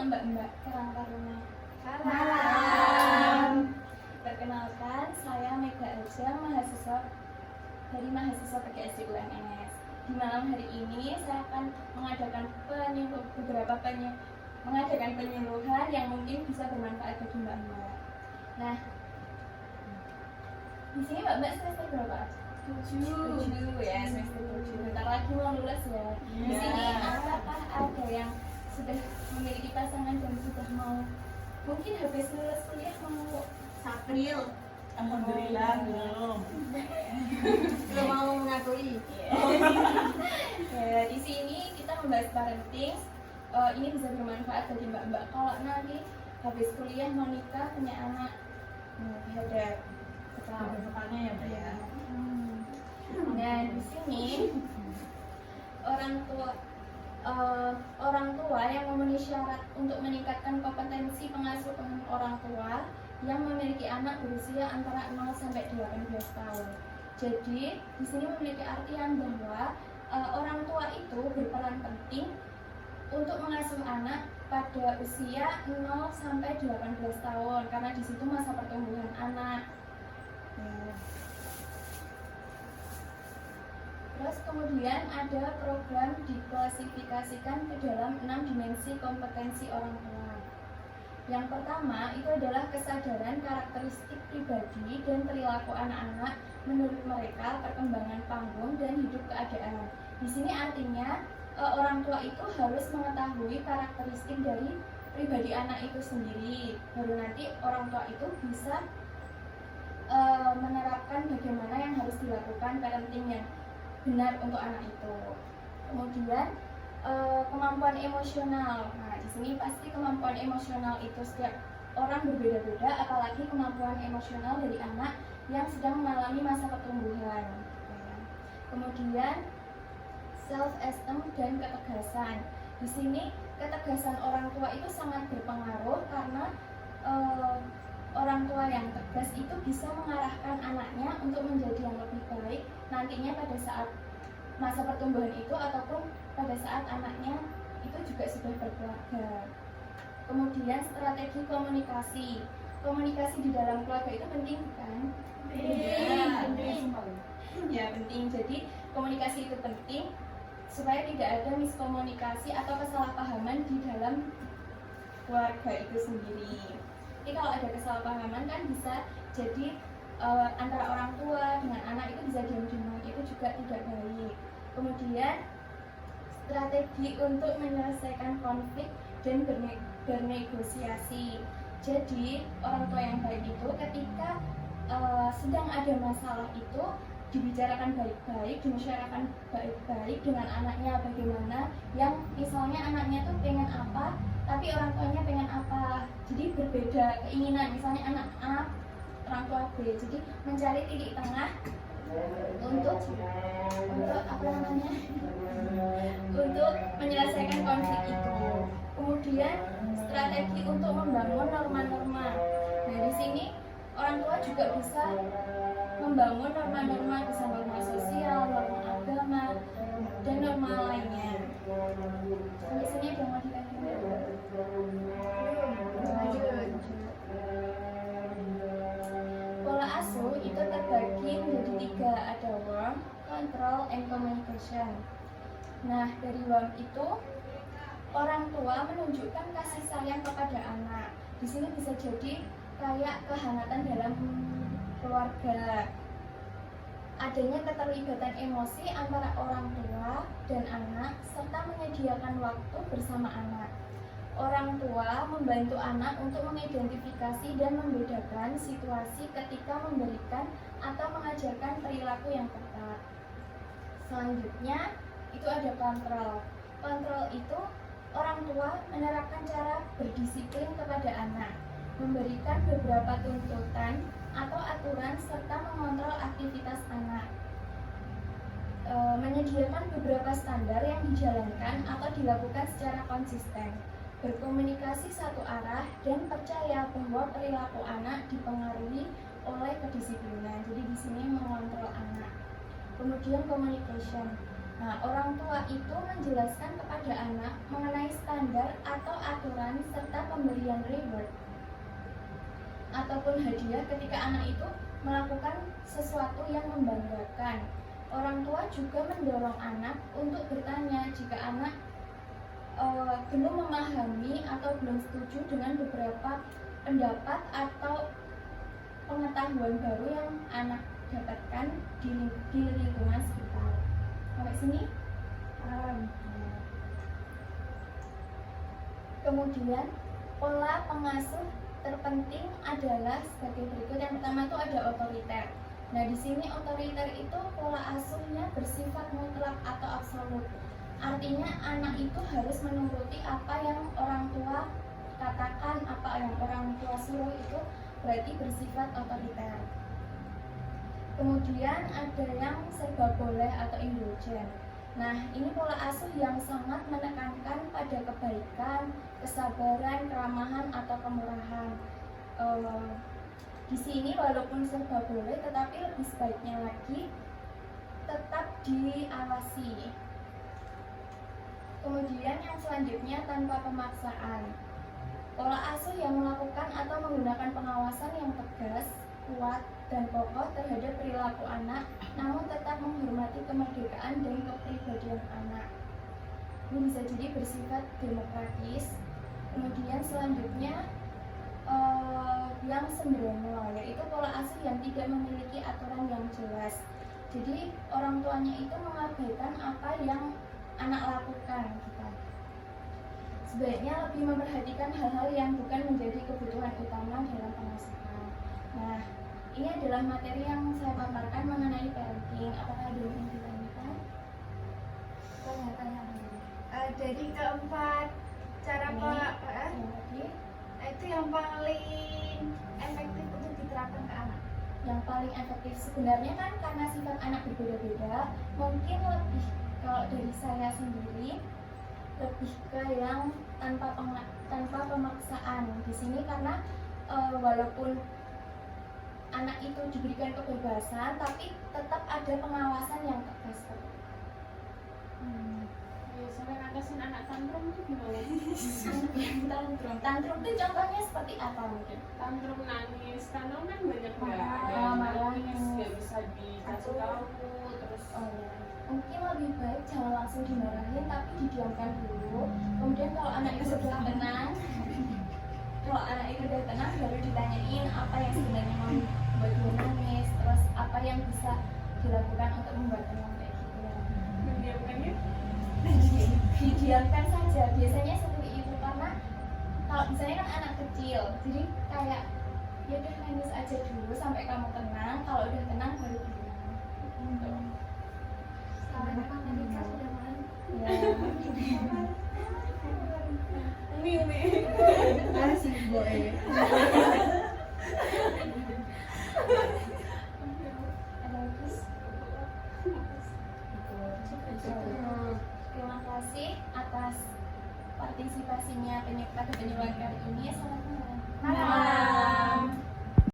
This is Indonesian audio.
mbak-mbak Karang Taruna. Malam. Perkenalkan, saya Mega Ajeng, mahasiswa dari mahasiswa PGSD UMS. Di malam hari ini saya akan mengadakan penyuluhan yang mungkin bisa bermanfaat bagi mbak-mbak. Nah, di sini mbak-mbak semester berapa? 7 ya, semester 7. Bentar lagi mau lulus ya. Di sini apakah ada yang sudah memiliki pasangan dan sudah mau mungkin habis lulus kuliah mau April. Alhamdulillah belum. Belum mau mengakui. Ya, di sini kita membahas parenting. Ini bisa bermanfaat bagi mbak-mbak kalau nanti habis kuliah mau nikah punya anak. Ada Depannya ya, Mbak ya. Nah, di sini orang tua yang memenuhi syarat untuk meningkatkan kompetensi pengasuhan orang tua yang memiliki anak berusia antara 0 sampai 18 tahun. Jadi, di sini memiliki artian bahwa orang tua itu berperan penting untuk mengasuh anak pada usia 0 sampai 18 tahun karena di situ masa pertumbuhan anak. Terus kemudian ada program diklasifikasikan ke dalam 6 dimensi kompetensi orang tua. Yang pertama itu adalah kesadaran karakteristik pribadi dan perilaku anak-anak menurut mereka, perkembangan panggung dan hidup keadaan. Di sini artinya orang tua itu harus mengetahui karakteristik dari pribadi anak itu sendiri. Baru nanti orang tua itu bisa menerapkan bagaimana yang harus dilakukan parenting yang benar untuk anak itu. Kemudian kemampuan emosional. Nah, di sini pasti kemampuan emosional itu setiap orang berbeda-beda, apalagi kemampuan emosional dari anak yang sedang mengalami masa pertumbuhan. Kemudian self esteem dan ketegasan. Di sini ketegasan orang tua itu sangat berpengaruh karena orang tua yang tegas itu bisa mengarahkan anaknya untuk menjadi yang lebih baik nantinya pada saat masa pertumbuhan itu ataupun pada saat anaknya itu juga sudah berkeluarga. Kemudian strategi komunikasi. Komunikasi di dalam keluarga itu penting kan? Ya, penting. Jadi komunikasi itu penting supaya tidak ada miskomunikasi atau kesalahpahaman di dalam keluarga itu sendiri. Jadi kalau ada kesalahpahaman kan bisa jadi antara orang tua dengan anak itu bisa diam-diaman, itu juga tidak baik. Kemudian strategi untuk menyelesaikan konflik dan bernegosiasi. Jadi orang tua yang baik itu ketika sedang ada masalah itu dibicarakan baik-baik, dimusyawarahkan baik-baik dengan anaknya bagaimana, yang misalnya anaknya tuh pengen apa tapi orang tuanya pengen apa, jadi berbeda keinginan. Misalnya anak orang tua B, jadi mencari titik tengah untuk untuk menyelesaikan konflik itu. Kemudian strategi untuk membangun norma-norma. Nah, di sini orang tua juga bisa membangun norma-norma, bisa norma sosial, norma agama, dan norma lainnya. Sampai sini ada mau ditanyakan? Pola asuh itu terbagi menjadi 3, ada warmth, control, and communication. Nah, dari warmth itu orang tua menunjukkan kasih sayang kepada anak. Di sini bisa jadi kayak kehangatan dalam keluarga. Adanya keterlibatan emosi antara orang tua dan anak serta menyediakan waktu bersama anak. Orang tua membantu anak untuk mengidentifikasi dan membedakan situasi ketika memberikan atau mengajarkan perilaku yang tepat. Selanjutnya itu ada kontrol. Kontrol itu orang tua menerapkan cara berdisiplin kepada anak, memberikan beberapa tuntutan atau aturan serta mengontrol aktivitas anak. Menyediakan beberapa standar yang dijalankan atau dilakukan secara konsisten, berkomunikasi satu arah, dan percaya bahwa perilaku anak dipengaruhi oleh kedisiplinan. Jadi di sini mengontrol anak. Kemudian communication. Nah, orang tua itu menjelaskan kepada anak mengenai standar atau aturan serta pemberian reward ataupun hadiah ketika anak itu melakukan sesuatu yang membanggakan. Orang tua juga mendorong anak untuk bertanya jika anak belum memahami atau belum setuju dengan beberapa pendapat atau pengetahuan baru yang anak dapatkan di lingkungan sekitar. Sampai sini? Kemudian pola pengasuh terpenting adalah sebagai berikut. Yang pertama itu ada otoriter. Nah, di sini otoriter itu pola asuhnya bersifat mutlak atau absolut. Artinya anak itu harus menuruti apa yang orang tua katakan, apa yang orang tua suruh, itu berarti bersifat otoriter. Kemudian ada yang serba boleh atau indulgen. Nah, ini pola asuh yang sangat menekankan pada kebaikan, kesabaran, keramahan atau kemurahan. Di sini walaupun serba boleh, tetapi lebih sebaiknya lagi tetap diawasi. Kemudian yang selanjutnya tanpa pemaksaan. Pola asuh yang melakukan atau menggunakan pengawasan yang tegas, kuat, dan kokoh terhadap perilaku anak, namun tetap menghormati kemerdekaan dan kepribadian anak. Ini bisa jadi bersifat demokratis. Kemudian selanjutnya yang sembrono, yaitu pola asuh yang tidak memiliki aturan yang jelas. Jadi orang tuanya itu mengabaikan apa yang anak lakukan gitu. Sebaiknya lebih memperhatikan hal-hal yang bukan menjadi kebutuhan utama dalam pengasuhan. Nah, ini adalah materi yang saya paparkan mengenai parenting. Apakah ada yang ditanyakan? Tanya-tanya dulu. Jadi keempat cara itu yang paling efektif untuk diterapkan ke anak. Yang paling efektif sebenarnya kan karena sifat anak berbeda-beda, mungkin lebih, kalau dari saya sendiri lebih ke yang tanpa pemaksaan di sini, karena walaupun anak itu diberikan kebebasan tapi tetap ada pengawasan yang tegas. Biasanya ngatasin anak tantrum itu gimana? Tantrum itu contohnya seperti apa mungkin? Tantrum nangis, tantrum kan banyak Marah, ya. marah. Nangis nggak bisa dikasih tahu, terus Mungkin lebih baik jangan langsung dimarahin tapi didiamkan dulu. Kemudian kalau anak itu sudah tenang, baru ditanyain apa yang sebenarnya membuat dia nangis, terus apa yang bisa dilakukan untuk membuat tenang kayak gitu ya. mendiamkannya. Didiamkan saja, biasanya seperti itu, karena kalau misalnya kan anak kecil, jadi kayak ya udah nangis aja dulu sampai kamu tenang, kalau udah tenang baru bilang. Soalnya kan Monica sudah malam. Umi. Asik boy.